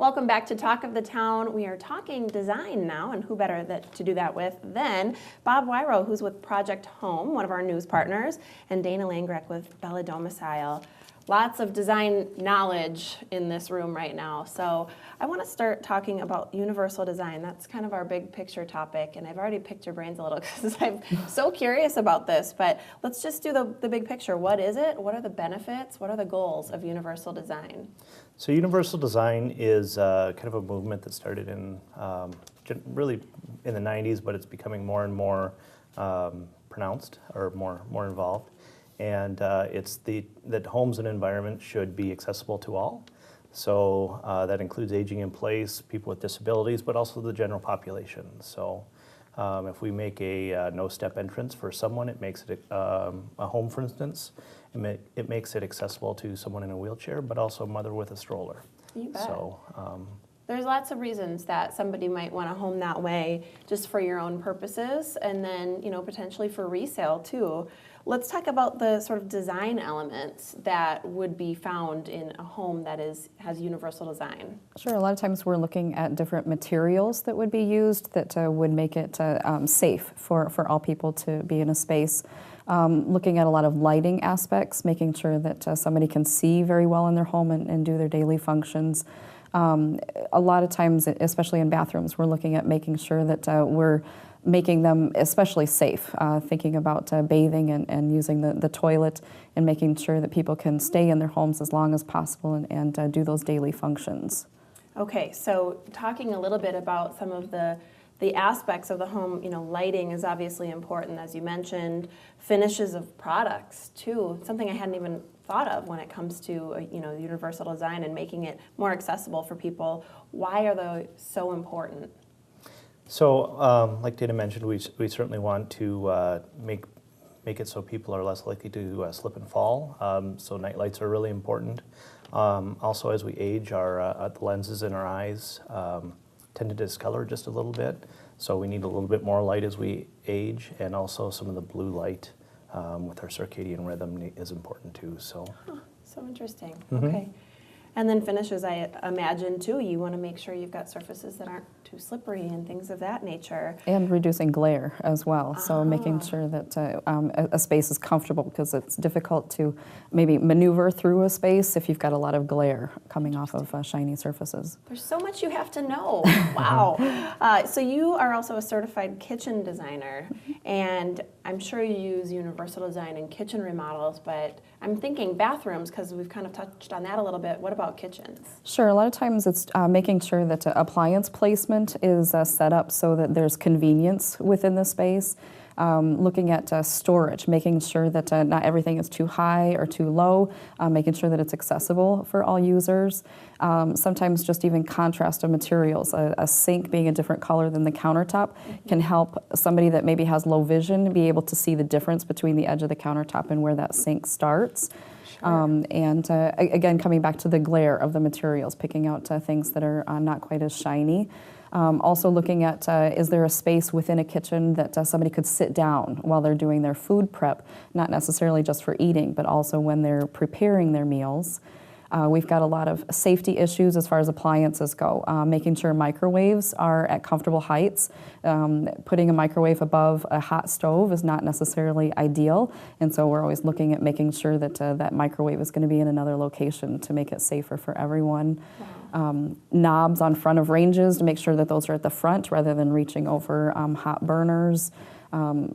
Welcome back to Talk of the Town. We are talking design now, and who better to do that with than Bob Weirough, who's with Project Home, one of our news partners, and Dana Langreck with Bella Domicile. Lots of design knowledge in this room right now. So I want to start talking about universal design. That's kind of our big picture topic, and I've already picked your brains a little because I'm so curious about this. But let's just do the big picture. What is it? What are the benefits? What are the goals of universal design? So universal design is kind of a movement that started in really in the 90s, but it's becoming more and more pronounced or more involved. And it's that homes and environment should be accessible to all. So that includes aging in place, people with disabilities, but also the general population. So if we make a no-step entrance for someone, it makes it a home, for instance. It makes it accessible to someone in a wheelchair, but also a mother with a stroller. You bet. So, there's lots of reasons that somebody might want a home that way, just for your own purposes, and then potentially for resale too. Let's talk about the sort of design elements that would be found in a home that has universal design. Sure, a lot of times we're looking at different materials that would be used that would make it safe for all people to be in a space. Looking at a lot of lighting aspects, making sure that somebody can see very well in their home and do their daily functions. A lot of times, especially in bathrooms, we're looking at making sure that we're making them especially safe, thinking about bathing and using the toilet and making sure that people can stay in their homes as long as possible and do those daily functions. Okay, so talking a little bit about some of the aspects of the home, lighting is obviously important, as you mentioned. Finishes of products, too, something I hadn't even thought of when it comes to universal design and making it more accessible for people. Why are they so important? So like Dana mentioned, we certainly want to make it so people are less likely to slip and fall. So night lights are really important. Also, as we age, the lenses in our eyes tend to discolor just a little bit. So we need a little bit more light as we age, and also some of the blue light with our circadian rhythm is important too. So, so interesting. Mm-hmm. Okay. And then finishes, I imagine, too. You want to make sure you've got surfaces that aren't too slippery and things of that nature. And reducing glare as well. So making sure that a space is comfortable, because it's difficult to maybe maneuver through a space if you've got a lot of glare coming off of shiny surfaces. There's so much you have to know. Wow. So you are also a certified kitchen designer, and I'm sure you use universal design in kitchen remodels, but I'm thinking bathrooms, because we've kind of touched on that a little bit. What about kitchens? Sure, a lot of times it's making sure that appliance placement is set up so that there's convenience within the space. Looking at storage, making sure that not everything is too high or too low, making sure that it's accessible for all users. Sometimes just even contrast of materials. A sink being a different color than the countertop can help somebody that maybe has low vision be able to see the difference between the edge of the countertop and where that sink starts. Sure. And again, coming back to the glare of the materials, picking out things that are not quite as shiny. Also looking at, is there a space within a kitchen that somebody could sit down while they're doing their food prep, not necessarily just for eating, but also when they're preparing their meals. We've got a lot of safety issues as far as appliances go, making sure microwaves are at comfortable heights. Putting a microwave above a hot stove is not necessarily ideal, and so we're always looking at making sure that that microwave is going to be in another location to make it safer for everyone. Wow. Knobs on front of ranges to make sure that those are at the front rather than reaching over hot burners.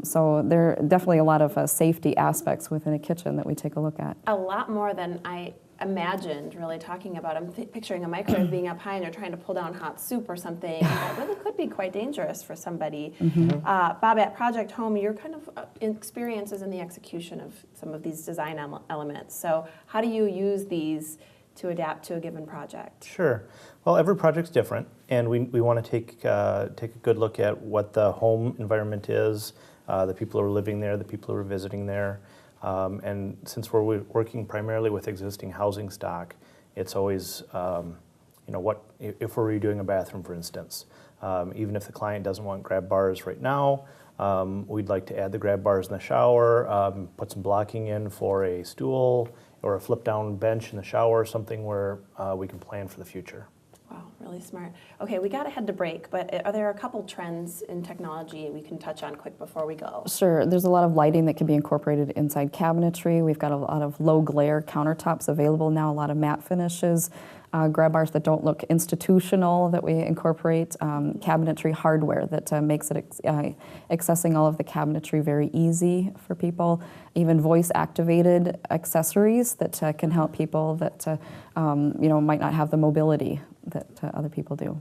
So there are definitely a lot of safety aspects within a kitchen that we take a look at. A lot more than I imagined, really talking about. I'm picturing a microwave being up high and you're trying to pull down hot soup or something. That really could be quite dangerous for somebody. Bob, at Project Home, your kind of experiences in the execution of some of these design elements. So how do you use these to adapt to a given project? Sure. Well, every project's different, and we want to take a good look at what the home environment is, the people who are living there, the people who are visiting there. And since we're working primarily with existing housing stock, it's always, what if we're redoing a bathroom, for instance. Even if the client doesn't want grab bars right now, we'd like to add the grab bars in the shower, put some blocking in for a stool or a flip-down bench in the shower, something where we can plan for the future. Wow, Really smart. Okay, we got to head to break, but are there a couple trends in technology we can touch on quick before we go? Sure, there's a lot of lighting that can be incorporated inside cabinetry. We've got a lot of low glare countertops available now, a lot of matte finishes, grab bars that don't look institutional that we incorporate, cabinetry hardware that makes it accessing all of the cabinetry very easy for people, even voice activated accessories that can help people that might not have the mobility that other people do.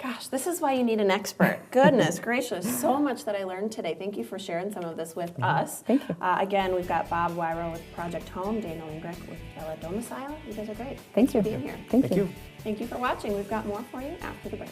Gosh, this is why you need an expert. Goodness gracious, so much that I learned today. Thank you for sharing some of this with us. Thank you. Again, we've got Bob Weirough with Project Home, Dana Langreck with Bella Domicile. You guys are great. Thank you. For being here. Thank you. Thank you for watching. We've got more for you after the break.